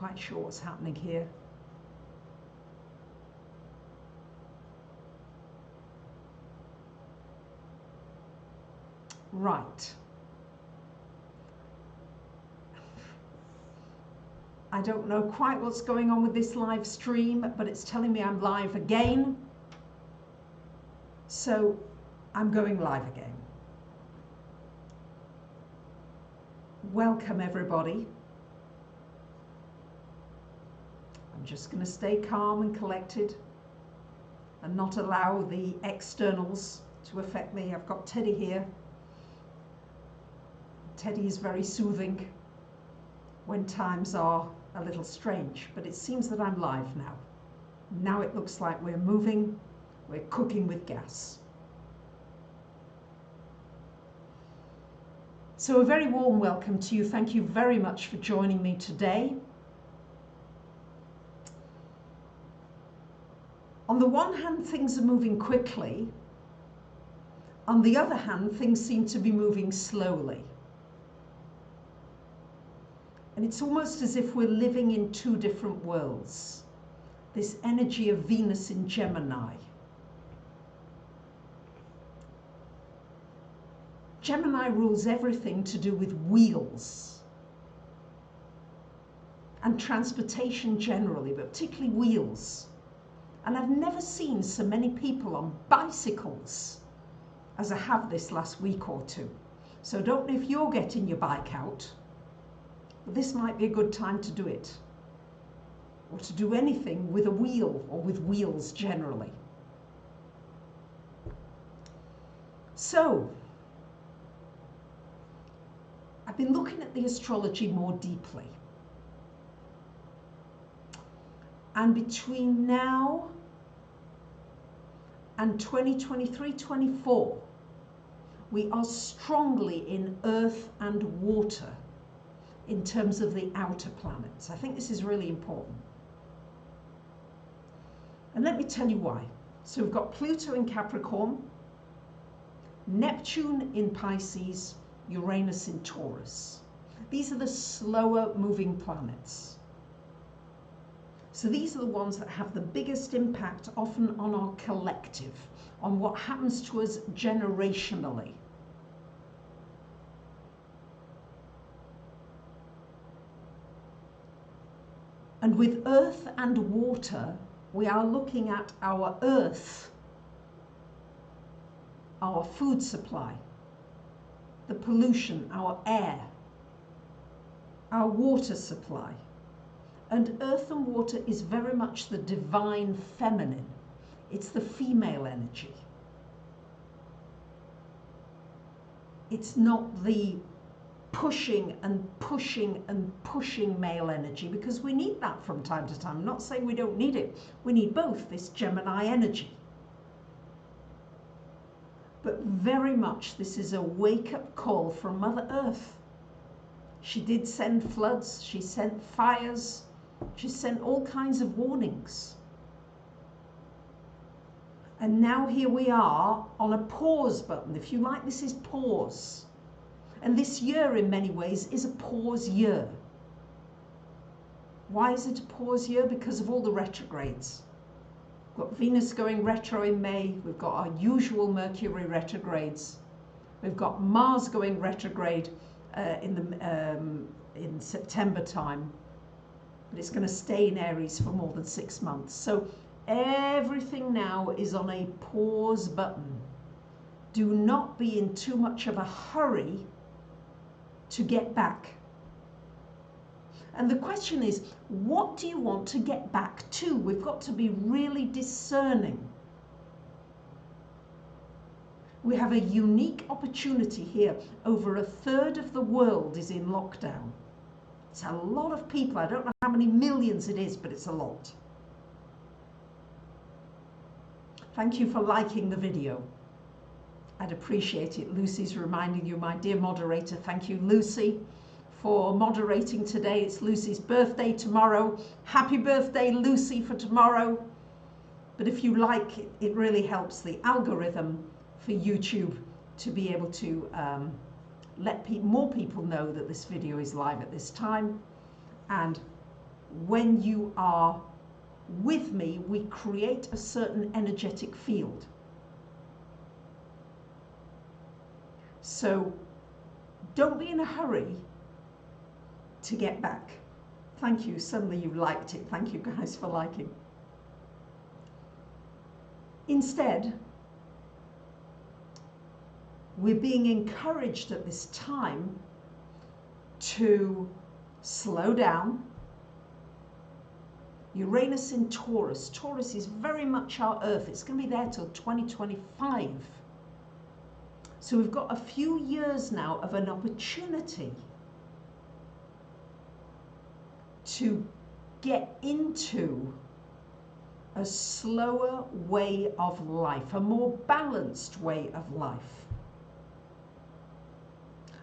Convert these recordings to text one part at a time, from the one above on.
quite sure what's happening here. Right. I don't know quite what's going on with this live stream, but it's telling me I'm live again. So I'm going live again. Welcome everybody. I'm just going to stay calm and collected and not allow the externals to affect me. I've got Teddy here. Teddy is very soothing when times are a little strange, but it seems that I'm live now. Now it looks like we're moving, we're cooking with gas. So a very warm welcome to you. Thank you very much for joining me today. On the one hand, things are moving quickly. On the other hand, things seem to be moving slowly. And it's almost as if we're living in two different worlds. This energy of Venus in Gemini. Gemini rules everything to do with wheels and transportation generally, but particularly wheels. And I've never seen so many people on bicycles as I have this last week or two. So I don't know if you're getting your bike out, but this might be a good time to do it, or to do anything with a wheel or with wheels generally. So I've been looking at the astrology more deeply. And between now and 2023-24, we are strongly in earth and water in terms of the outer planets. I think this is really important. And let me tell you why. So we've got Pluto in Capricorn, Neptune in Pisces, Uranus in Taurus. These are the slower moving planets. So these are the ones that have the biggest impact often on our collective, on what happens to us generationally. And with earth and water, we are looking at our earth, our food supply, the pollution, our air, our water supply. And earth and water is very much the divine feminine. It's the female energy. It's not the pushing and pushing and pushing male energy, because we need that from time to time. I'm not saying we don't need it. We need both, this Gemini energy. But very much this is a wake-up call from Mother Earth. She did send floods, she sent fires, she sent all kinds of warnings. And now here we are on a pause button. If you like, this is pause. And this year in many ways is a pause year. Why is it a pause year? Because of all the retrogrades. We've got Venus going retro in May. We've got our usual Mercury retrogrades. We've got Mars going retrograde in September time. But it's going to stay in Aries for more than 6 months. So everything now is on a pause button. Do not be in too much of a hurry to get back. And the question is, what do you want to get back to? We've got to be really discerning. We have a unique opportunity here. Over a third of the world is in lockdown. It's a lot of people. I don't know how many millions it is, but it's a lot. Thank you for liking the video. I'd appreciate it. Lucy's reminding you, my dear moderator. Thank you, Lucy, for moderating today. It's Lucy's birthday tomorrow. Happy birthday, Lucy, for tomorrow. But if you like, it really helps the algorithm for YouTube to be able to let more people know that this video is live at this time. And when you are with me, we create a certain energetic field. So don't be in a hurry to get back. Thank you. Suddenly you liked it. Thank you guys for liking. Instead, we're being encouraged at this time to slow down. Uranus in Taurus. Taurus is very much our Earth. It's going to be there till 2025. So we've got a few years now of an opportunity to get into a slower way of life, a more balanced way of life.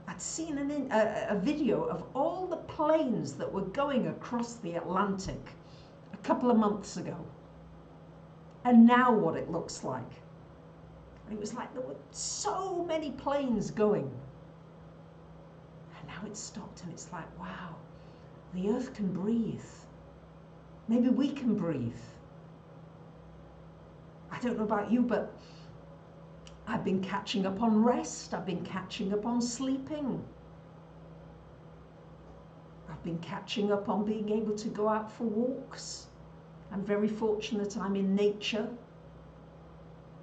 I'd seen a video of all the planes that were going across the Atlantic a couple of months ago, and now what it looks like. And it was like there were so many planes going, and now it's stopped, and it's like, wow, the Earth can breathe. Maybe we can breathe. I don't know about you, but I've been catching up on rest. I've been catching up on sleeping. I've been catching up on being able to go out for walks. I'm very fortunate I'm in nature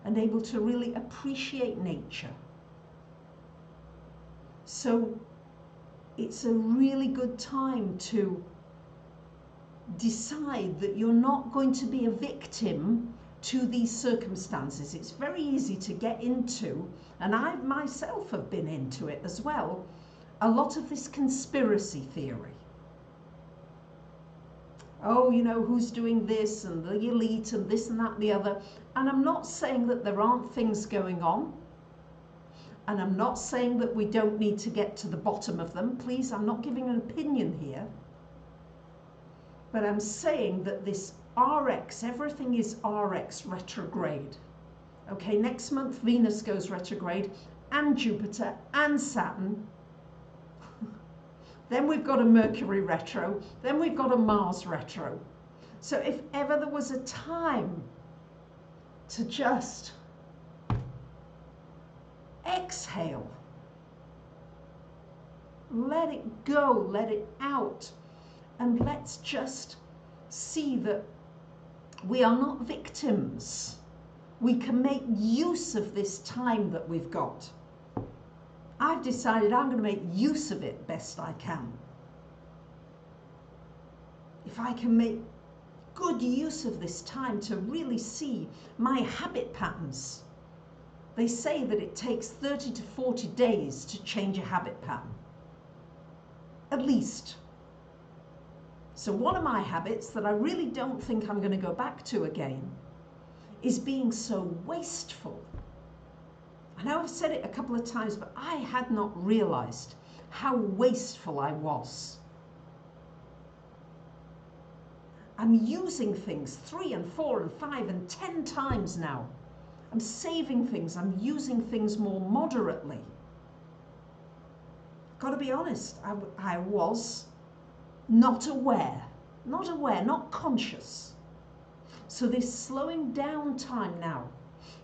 and able to really appreciate nature. So it's a really good time to decide that you're not going to be a victim to these circumstances. It's very easy to get into, and I myself have been into it as well, a lot of this conspiracy theory. Oh, you know, who's doing this, and the elite, and this and that and the other. And I'm not saying that there aren't things going on, and I'm not saying that we don't need to get to the bottom of them. Please, I'm not giving an opinion here, but I'm saying that this RX, everything is RX retrograde. Okay, next month Venus goes retrograde, and Jupiter and Saturn. Then we've got a Mercury retro, then we've got a Mars retro. So if ever there was a time to just exhale, let it go, let it out, and let's just see that we are not victims. We can make use of this time that we've got. I've decided I'm going to make use of it best I can. If I can make good use of this time to really see my habit patterns. They say that it takes 30 to 40 days to change a habit pattern. At least. So one of my habits that I really don't think I'm going to go back to again is being so wasteful. I know I've said it a couple of times, but I had not realized how wasteful I was. I'm using things 3 and 4 and 5 and 10 times now. I'm saving things. I'm using things more moderately. Got to be honest, I was not aware, not conscious. So this slowing down time now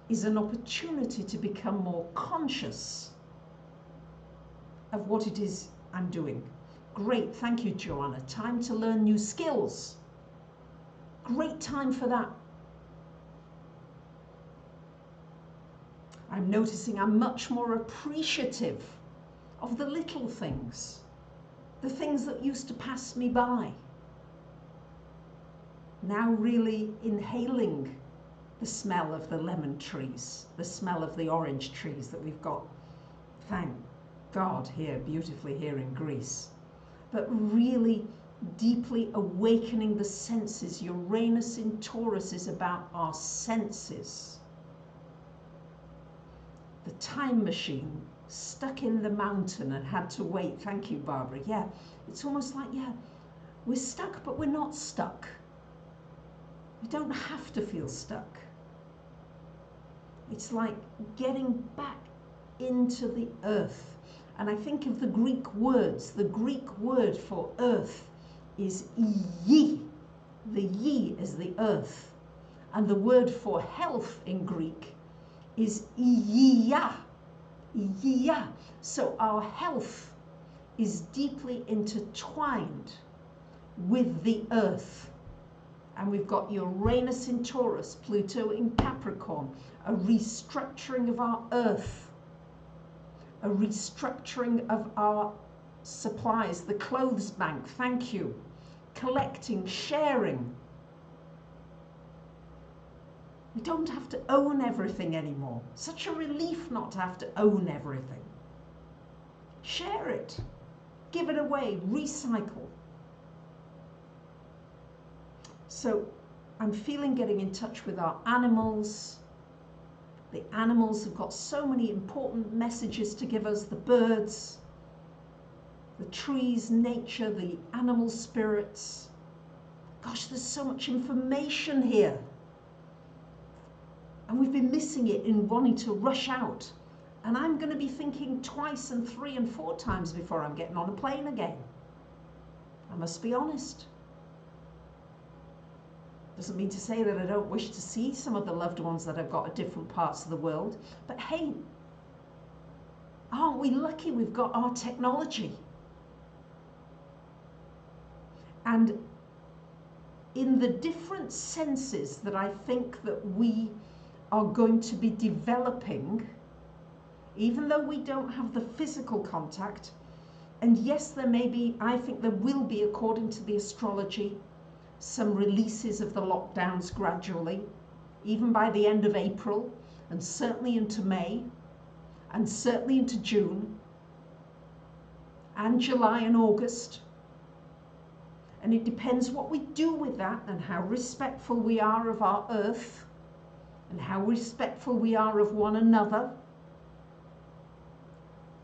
is an opportunity to become more conscious of what it is I'm doing. Great, thank you, Joanna. Time to learn new skills. Great time for that. I'm noticing I'm much more appreciative of the little things, the things that used to pass me by. Now really inhaling the smell of the lemon trees, the smell of the orange trees that we've got, thank God, here, beautifully here in Greece. But really deeply awakening the senses. Uranus in Taurus is about our senses. The time machine, stuck in the mountain and had to wait. Thank you, Barbara. Yeah, it's almost like, yeah, we're stuck, but we're not stuck. We don't have to feel stuck. It's like getting back into the earth. And I think of the Greek words. The Greek word for earth is yi. The yi is the earth. And the word for health in Greek is iyia. Iyia. So our health is deeply intertwined with the earth. And we've got Uranus in Taurus, Pluto in Capricorn, a restructuring of our earth, a restructuring of our supplies, the clothes bank, thank you, collecting, sharing. We don't have to own everything anymore. Such a relief not to have to own everything. Share it, give it away, recycle. So I'm feeling getting in touch with our animals. The animals have got so many important messages to give us, the birds, the trees, nature, the animal spirits. Gosh, there's so much information here. And we've been missing it in wanting to rush out. And I'm going to be thinking twice and 3 and 4 times before I'm getting on a plane again. I must be honest. Doesn't mean to say that I don't wish to see some of the loved ones that I've got at different parts of the world. But hey, aren't we lucky we've got our technology? And in the different senses that I think that we are going to be developing, even though we don't have the physical contact, and yes, there may be, I think there will be, according to the astrology, some releases of the lockdowns gradually, even by the end of April, and certainly into May, and certainly into June, and July and August. And it depends what we do with that and how respectful we are of our earth and how respectful we are of one another,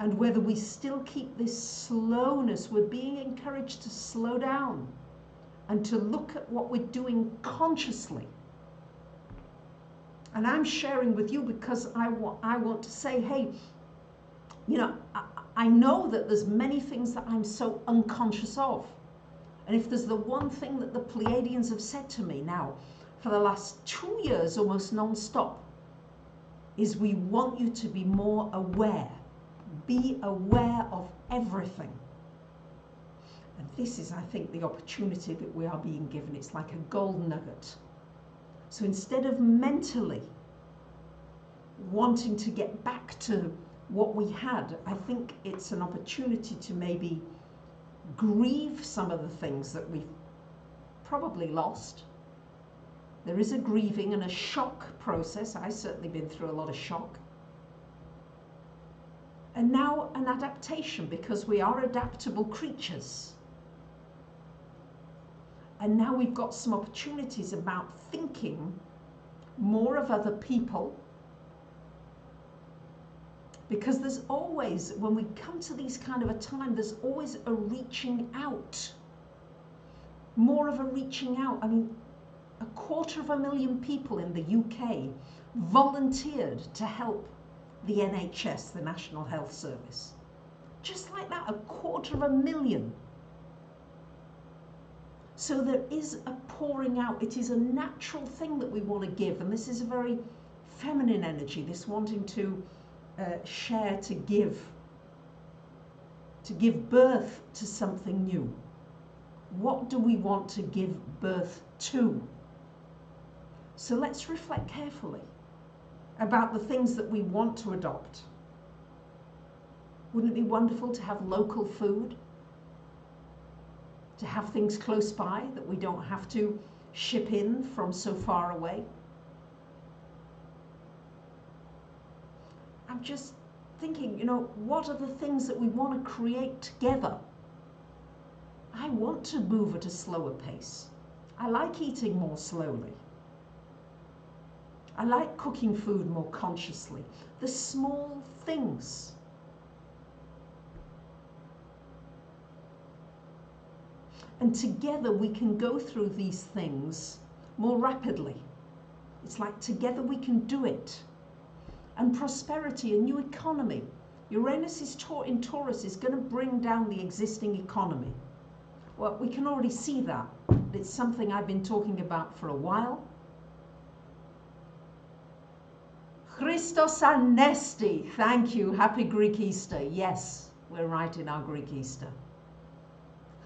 and whether we still keep this slowness. We're being encouraged to slow down and to look at what we're doing consciously. And I'm sharing with you because I want to say, hey, you know, I know that there's many things that I'm so unconscious of. And if there's the one thing that the Pleiadians have said to me now for the last 2 years, almost non-stop, is we want you to be more aware. Be aware of everything. And this is, I think, the opportunity that we are being given. It's like a gold nugget. So instead of mentally wanting to get back to what we had, I think it's an opportunity to maybe grieve some of the things that we've probably lost. There is a grieving and a shock process. I've certainly been through a lot of shock. And now an adaptation, because we are adaptable creatures. And now we've got some opportunities about thinking more of other people. Because there's always, when we come to these kind of a time, there's always a reaching out. More of a reaching out. I mean, 250,000 people in the UK volunteered to help the NHS, the National Health Service. Just like that, 250,000. So there is a pouring out. It is a natural thing that we want to give. And this is a very feminine energy, this wanting to share, to give birth to something new. What do we want to give birth to? So let's reflect carefully about the things that we want to adopt. Wouldn't it be wonderful to have local food? To have things close by that we don't have to ship in from so far away? I'm just thinking, you know, what are the things that we want to create together? I want to move at a slower pace. I like eating more slowly. I like cooking food more consciously. The small things. And together we can go through these things more rapidly. It's like together we can do it. And prosperity, a new economy. Uranus is in Taurus is going to bring down the existing economy. Well, we can already see that. It's something I've been talking about for a while. Christos Anesti, thank you. Happy Greek Easter. Yes, we're right in our Greek Easter.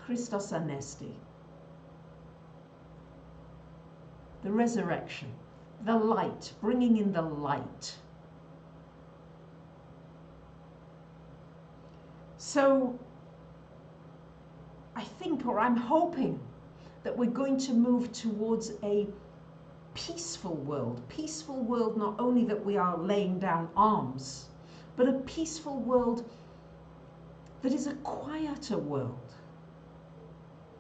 Christos Anesti. The resurrection, the light, bringing in the light. So I think, or I'm hoping, that we're going to move towards a peaceful world, not only that we are laying down arms, but a peaceful world that is a quieter world.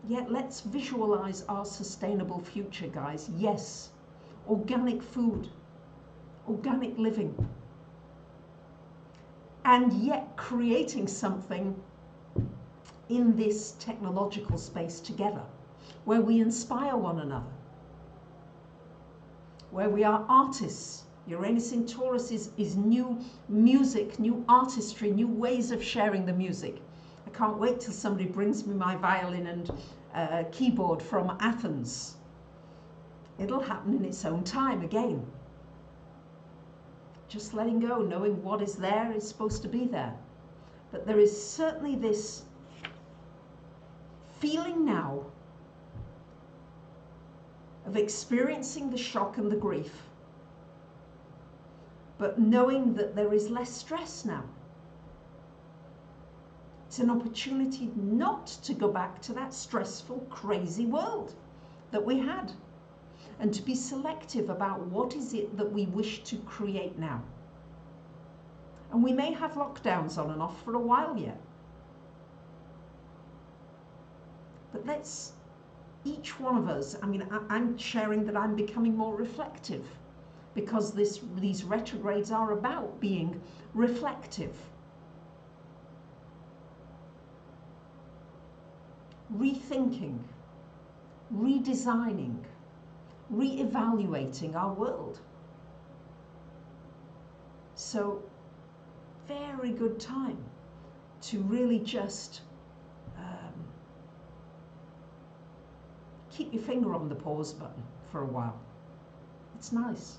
Yet let's visualize our sustainable future, guys. Yes, organic food, organic living, and yet creating something in this technological space together, where we inspire one another, where we are artists. Uranus in Taurus is new music, new artistry, new ways of sharing the music. I can't wait till somebody brings me my violin and keyboard from Athens. It'll happen in its own time again. Just letting go, knowing what is there is supposed to be there. But there is certainly this feeling now of experiencing the shock and the grief, but knowing that there is less stress now. It's an opportunity not to go back to that stressful, crazy world that we had, and to be selective about what is it that we wish to create now. And we may have lockdowns on and off for a while yet. But let's, each one of us, I mean, I'm sharing that I'm becoming more reflective, because these retrogrades are about being reflective. Rethinking, redesigning, reevaluating our world. So, very good time to really just keep your finger on the pause button for a while. It's nice.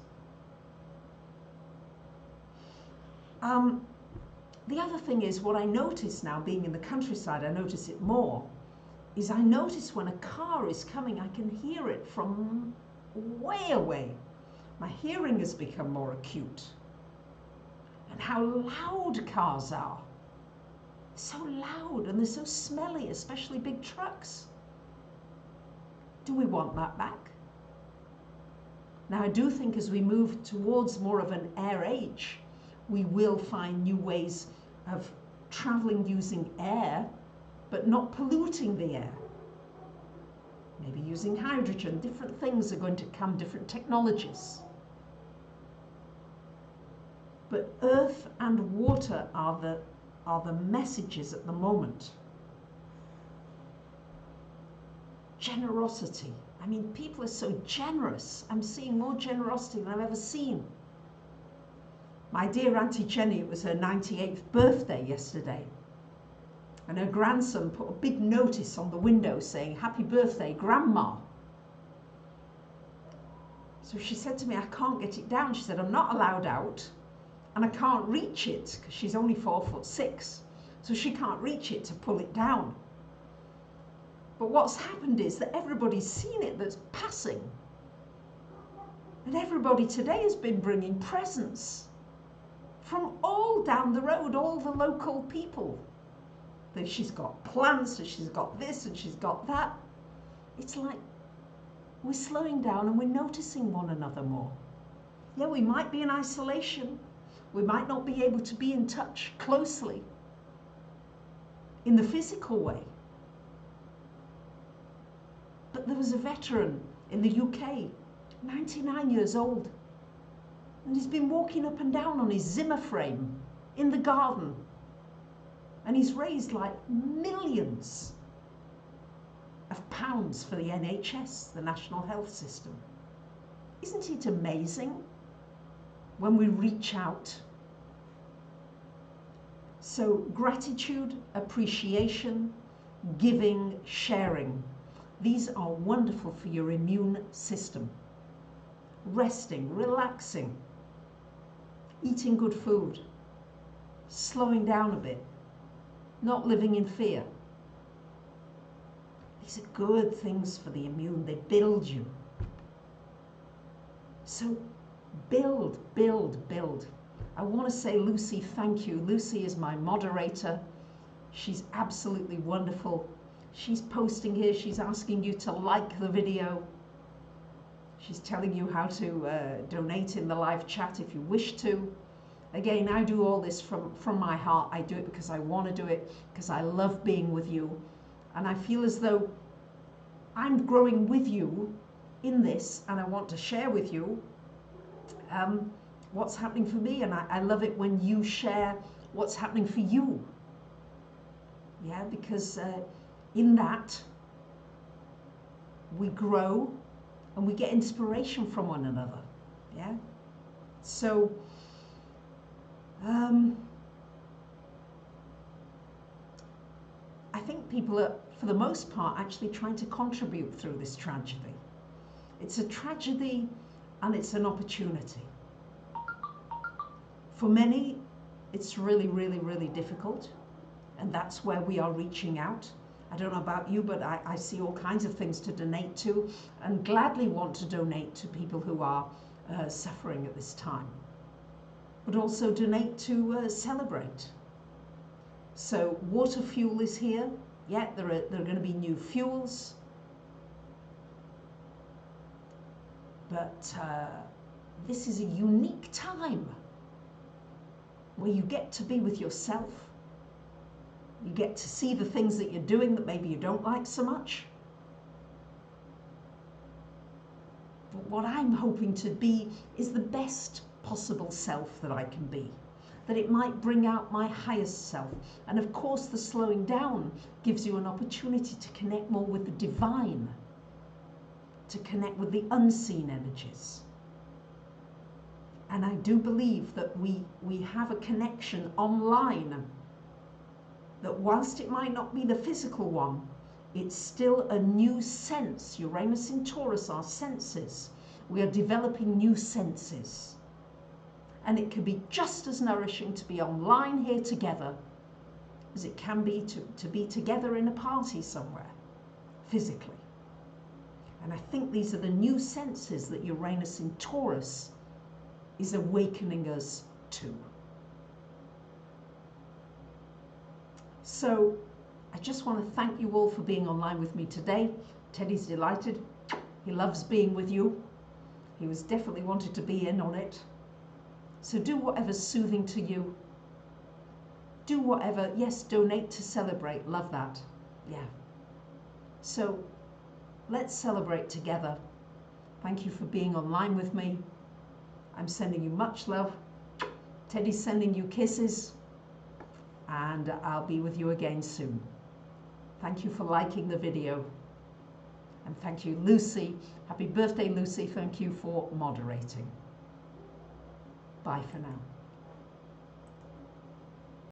The other thing is, what I notice now, being in the countryside, I notice it more, is I notice when a car is coming, I can hear it from way away. My hearing has become more acute. And how loud cars are. So loud, and they're so smelly, especially big trucks. Do we want that back? Now, I do think as we move towards more of an air age, we will find new ways of traveling using air, but not polluting the air. Maybe using hydrogen. Different things are going to come, different technologies. But earth and water are the messages at the moment. Generosity. I mean, people are so generous. I'm seeing more generosity than I've ever seen. My dear Auntie Jenny, it was her 98th birthday yesterday. And her grandson put a big notice on the window saying, "Happy birthday, Grandma." So she said to me, "I can't get it down." She said, "I'm not allowed out and I can't reach it," because she's only 4'6". So she can't reach it to pull it down. But what's happened is that everybody's seen it that's passing. And everybody today has been bringing presents from all down the road, all the local people. That she's got plants, and she's got this, and she's got that. It's like we're slowing down and we're noticing one another more. Yeah, we might be in isolation. We might not be able to be in touch closely in the physical way. But there was a veteran in the UK, 99 years old, and he's been walking up and down on his Zimmer frame in the garden, and he's raised like millions of pounds for the NHS, the National Health System. Isn't it amazing when we reach out? So gratitude, appreciation, giving, sharing. These are wonderful for your immune system. Resting, relaxing, eating good food, slowing down a bit, not living in fear. These are good things for the immune. They build you. So build, build, build. I want to say, Lucy, thank you. Lucy is my moderator. She's absolutely wonderful. She's posting here. She's asking you to like the video. She's telling you how to donate in the live chat if you wish to. Again, I do all this from my heart. I do it because I want to do it, because I love being with you. And I feel as though I'm growing with you in this, and I want to share with you what's happening for me. And I love it when you share what's happening for you. Yeah, because in that we grow and we get inspiration from one another. Yeah. So I think people are, for the most part, actually trying to contribute through this tragedy. It's a tragedy and it's an opportunity. For many, it's really, really, really difficult. And that's where we are reaching out. I don't know about you, but I see all kinds of things to donate to, and gladly want to donate to people who are suffering at this time. But also donate to celebrate. So water fuel is here. Yeah, there are going to be new fuels. But this is a unique time where you get to be with yourself. You get to see the things that you're doing that maybe you don't like so much. But what I'm hoping to be is the best possible self that I can be. That it might bring out my highest self. And of course, the slowing down gives you an opportunity to connect more with the divine, to connect with the unseen energies. And I do believe that we have a connection online, that whilst it might not be the physical one, it's still a new sense. Uranus in Taurus are senses. We are developing new senses. And it can be just as nourishing to be online here together as it can be to be together in a party somewhere, physically. And I think these are the new senses that Uranus in Taurus is awakening us to. So I just want to thank you all for being online with me today. Teddy's delighted. He loves being with you. He was definitely wanted to be in on it. So do whatever's soothing to you. Do whatever, yes, donate to celebrate. Love that. Yeah. So let's celebrate together. Thank you for being online with me. I'm sending you much love. Teddy's sending you kisses. And I'll be with you again soon. Thank you for liking the video. And thank you, Lucy. Happy birthday, Lucy. Thank you for moderating. Bye for now.